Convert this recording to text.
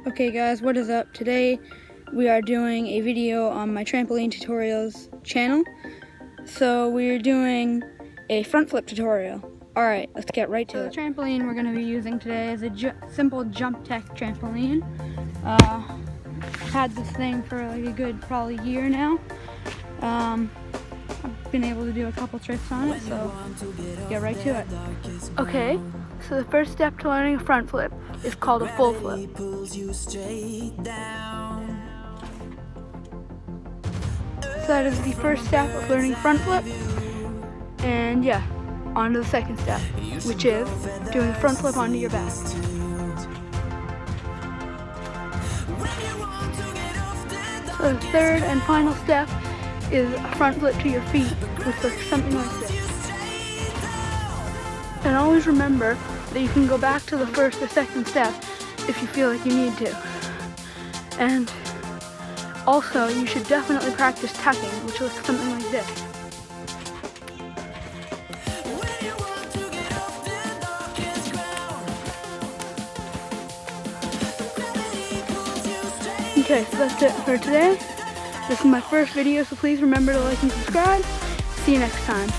Okay guys, what is up? Today we are doing a video on my trampoline tutorials channel. So we're doing a front flip tutorial. Alright, let's get right to it. The trampoline we're going to be using today is a simple jump tech trampoline. I've had this thing for like a good probably year now. I've been able to do a couple tricks on it, so get right to it. Okay, so the first step to learning a front flip is called a full flip. So that is the first step of learning front flip. And yeah, on to the second step, which is doing a front flip onto your back. So the third and final step is a front flip to your feet, which looks something like this. And always remember that you can go back to the first or second step if you feel like you need to. And also, you should definitely practice tucking, which looks something like this. Okay, so that's it for today. This is my first video, so please remember to like and subscribe. See you next time.